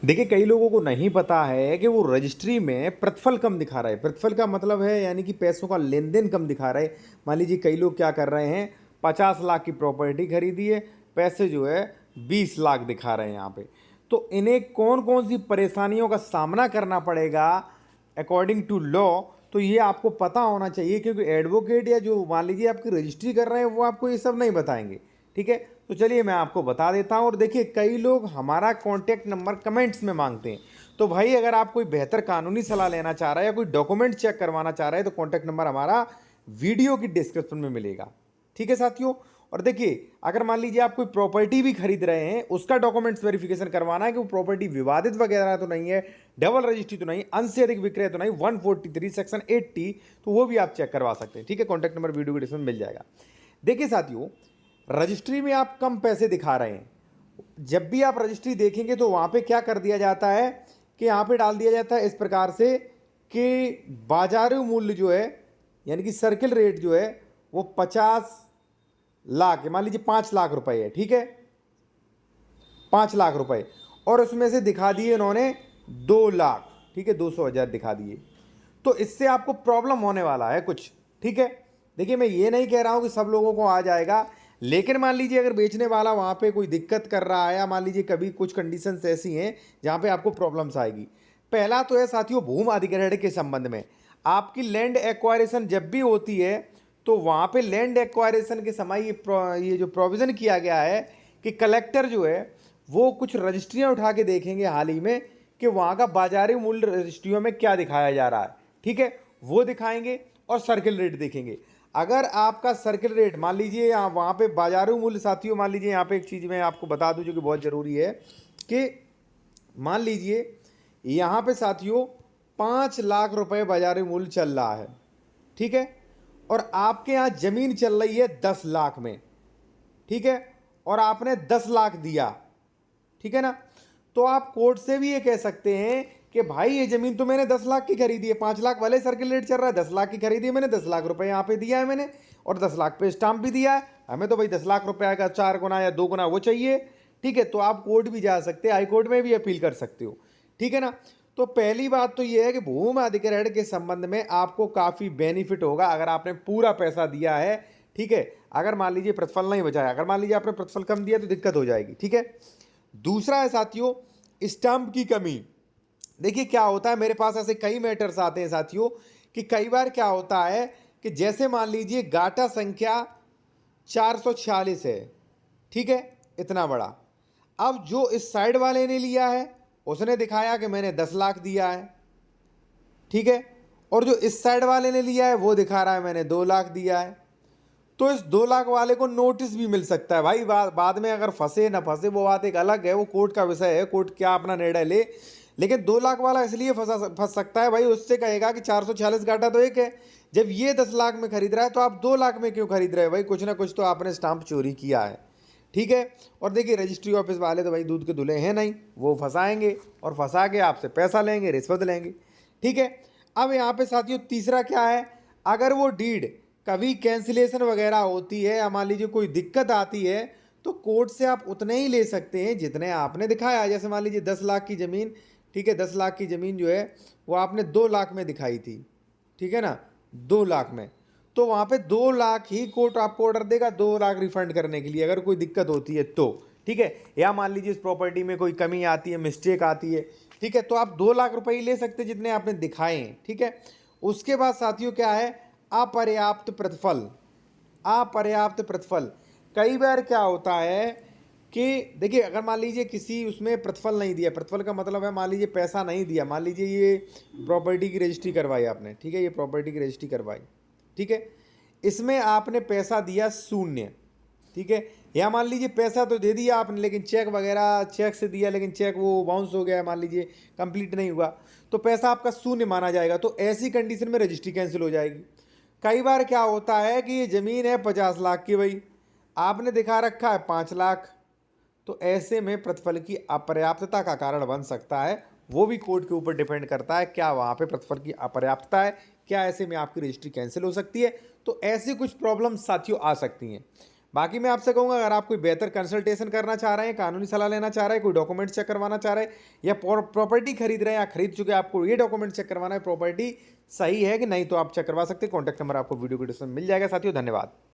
देखिए, कई लोगों को नहीं पता है कि वो रजिस्ट्री में प्रतिफल कम दिखा रहा है। प्रतिफल का मतलब है यानी कि पैसों का लेन-देन कम दिखा रहा है। मान लीजिए कई लोग क्या कर रहे हैं, 50 लाख की प्रॉपर्टी खरीदी है, पैसे जो है 20 लाख दिखा रहे हैं यहाँ पे। तो इन्हें कौन-कौन सी परेशानियों का सामना करना पड़ेगा अकॉर्डिंग टू लॉ, तो ये आपको पता होना चाहिए, क्योंकि एडवोकेट या जो मान लीजिए आपकी रजिस्ट्री कर रहे हैं वो आपको ये सब नहीं बताएंगे। ठीक है, तो चलिए मैं आपको बता देता हूँ। और देखिए, कई लोग हमारा कॉन्टैक्ट नंबर कमेंट्स में मांगते हैं। तो भाई, अगर आप कोई बेहतर कानूनी सलाह लेना चाह रहे हैं या कोई डॉक्यूमेंट चेक करवाना चाह रहे हैं, तो कॉन्टैक्ट नंबर हमारा वीडियो की डिस्क्रिप्शन में मिलेगा। ठीक है साथियों। और देखिए, अगर मान लीजिए आप कोई प्रॉपर्टी भी खरीद रहे हैं, उसका डॉक्यूमेंट्स वेरिफिकेशन करवाना है कि वो प्रॉपर्टी विवादित वगैरह तो नहीं है, डबल रजिस्ट्री तो नहीं, अंश से अधिक विक्रय तो नहीं, 143 सेक्शन 80, तो वो भी आप चेक करवा सकते हैं। ठीक है, कॉन्टैक्ट नंबर वीडियो की डिस्क्रिप्शन में मिल जाएगा। देखिए साथियों, रजिस्ट्री में आप कम पैसे दिखा रहे हैं। जब भी आप रजिस्ट्री देखेंगे तो वहां पे क्या कर दिया जाता है कि यहाँ पे डाल दिया जाता है इस प्रकार से कि बाजारू मूल्य जो है, यानी कि सर्किल रेट जो है, वो 50 लाख, मान लीजिए 5 लाख रुपए है। ठीक है, 5 लाख रुपए, और उसमें से दिखा दिए इन्होंने 2 लाख। ठीक है, 200,000 दिखा दिए। तो इससे आपको प्रॉब्लम होने वाला है कुछ। ठीक है, देखिए, मैं ये नहीं कह रहा हूं कि सब लोगों को आ जाएगा, लेकिन मान लीजिए अगर बेचने वाला वहां पे कोई दिक्कत कर रहा है, या मान लीजिए कभी कुछ कंडीशंस ऐसी हैं जहां पे आपको प्रॉब्लम्स आएगी। पहला तो है साथियों, भूमि अधिग्रहण के संबंध में। आपकी लैंड एक्वायरेशन जब भी होती है, तो वहां पे लैंड एक्वायरेशन के समय ये जो प्रोविजन किया गया है कि कलेक्टर जो है वो कुछ रजिस्ट्रियां उठा के देखेंगे हाल ही में कि वहां का बाजारी मूल्य रजिस्ट्रियों में क्या दिखाया जा रहा है। ठीक है, वो दिखाएंगे, और सर्किल रेट देखेंगे। अगर आपका सर्किल रेट, मान लीजिए यहाँ वहाँ पे बाजारू मूल्य, साथियों मान लीजिए यहाँ पे एक चीज़ मैं आपको बता दूं जो कि बहुत ज़रूरी है, कि मान लीजिए यहाँ पे साथियों 5 लाख रुपए बाजारू मूल्य चल रहा है। ठीक है, और आपके यहाँ ज़मीन चल रही है 10 लाख में। ठीक है, और आपने 10 लाख दिया। ठीक है ना, तो आप कोर्ट से भी ये कह सकते हैं कि भाई, ये जमीन तो मैंने 10 लाख की खरीदी है, 5 लाख वाले सर्किल रेट चल रहा है, 10 लाख की खरीदी है मैंने, 10 लाख रुपए यहाँ पे दिया है मैंने, और 10 लाख पे स्टाम्प भी दिया है। हमें तो भाई 10 लाख रुपए का 4 गुना या 2 गुना वो चाहिए। ठीक है, तो आप कोर्ट भी जा सकते हैं, हाई कोर्ट में भी अपील कर सकते हो। ठीक है ना, तो पहली बात तो ये है कि भूमि अधिग्रहण के संबंध में आपको काफ़ी बेनिफिट होगा अगर आपने पूरा पैसा दिया है। ठीक है, अगर मान लीजिए प्रतिफल नहीं बचाया, अगर मान लीजिए आपने प्रतिफल कम दिया तो दिक्कत हो जाएगी। ठीक है, दूसरा है साथियों, स्टाम्प की कमी। देखिए, क्या होता है, मेरे पास ऐसे कई मैटर्स आते हैं साथियों, कि कई बार क्या होता है कि जैसे मान लीजिए गाटा संख्या 446 है। ठीक है, इतना बड़ा। अब जो इस साइड वाले ने लिया है, उसने दिखाया कि मैंने 10 लाख दिया है। ठीक है, और जो इस साइड वाले ने लिया है वो दिखा रहा है मैंने 2 लाख दिया है। तो इस 2 लाख वाले को नोटिस भी मिल सकता है भाई। बाद में अगर फंसे ना फंसे वो बात एक अलग है, वो कोर्ट का विषय है, कोर्ट क्या अपना निर्णय ले। लेकिन 2 लाख वाला इसलिए फंस सकता है भाई, उससे कहेगा कि 446 घाटा तो एक है, जब ये 10 लाख में खरीद रहा है तो आप 2 लाख में क्यों खरीद रहे हो भाई, कुछ ना कुछ तो आपने स्टाम्प चोरी किया है। ठीक है, और देखिए, रजिस्ट्री ऑफिस वाले तो भाई दूध के धुले हैं नहीं, वो फंसाएंगे और फंसा के आपसे पैसा लेंगे, रिश्वत लेंगे। ठीक है, अब यहाँ पे साथियों तीसरा क्या है, अगर वो डीड कभी कैंसिलेशन वगैरह होती है, या मान लीजिए कोई दिक्कत आती है, तो कोर्ट से आप उतने ही ले सकते हैं जितने आपने दिखाया। जैसे मान लीजिए 10 लाख की ज़मीन, ठीक है, 10 लाख की ज़मीन जो है वो आपने 2 लाख में दिखाई थी। ठीक है ना, 2 लाख में, तो वहाँ पे 2 लाख ही कोर्ट आपको ऑर्डर देगा 2 लाख रिफंड करने के लिए, अगर कोई दिक्कत होती है तो। ठीक है, या मान लीजिए इस प्रॉपर्टी में कोई कमी आती है, मिस्टेक आती है, ठीक है, तो आप 2 लाख रुपए ही ले सकते हैं जितने आपने दिखाए हैं। ठीक है, उसके बाद साथियों क्या है, अपर्याप्त प्रतिफल। अपर्याप्त प्रतिफल, कई बार क्या होता है कि देखिए, अगर मान लीजिए किसी उसमें प्रतिफल नहीं दिया, प्रतिफल का मतलब है मान लीजिए पैसा नहीं दिया, मान लीजिए ये प्रॉपर्टी की रजिस्ट्री करवाई आपने। ठीक है, ये प्रॉपर्टी की रजिस्ट्री करवाई। ठीक है, इसमें आपने पैसा दिया 0। ठीक है, या मान लीजिए पैसा तो दे दिया आपने, लेकिन चेक वगैरह चेक से दिया, लेकिन चेक वो बाउंस हो गया, मान लीजिए कंप्लीट नहीं हुआ, तो पैसा आपका 0 माना जाएगा। तो ऐसी कंडीशन में रजिस्ट्री कैंसिल हो जाएगी। कई बार क्या होता है कि ये ज़मीन है 50 लाख की भाई, आपने दिखा रखा है 5 लाख, तो ऐसे में प्रतिफल की अपर्याप्तता का कारण बन सकता है। वो भी कोर्ट के ऊपर डिपेंड करता है, क्या वहाँ पे प्रतिफल की अपर्याप्तता है, क्या ऐसे में आपकी रजिस्ट्री कैंसिल हो सकती है। तो ऐसी कुछ प्रॉब्लम साथियों आ सकती हैं। बाकी मैं आपसे कहूँगा, अगर आप कोई बेहतर कंसल्टेशन करना चाह रहे हैं, कानूनी सलाह लेना चाह रहे हैं, कोई डॉक्यूमेंट चेक करवाना चाह रहे हैं, या प्रॉपर्टी खरीद रहे हैं या खरीद चुके हैं, आपको ये डॉक्यूमेंट चेक करवाना है प्रॉपर्टी सही है कि नहीं, तो आप चेक करवा सकते हैं। कॉन्टैक्ट नंबर आपको वीडियो के डिस्क्रिप्शन में मिल जाएगा। साथियों, धन्यवाद।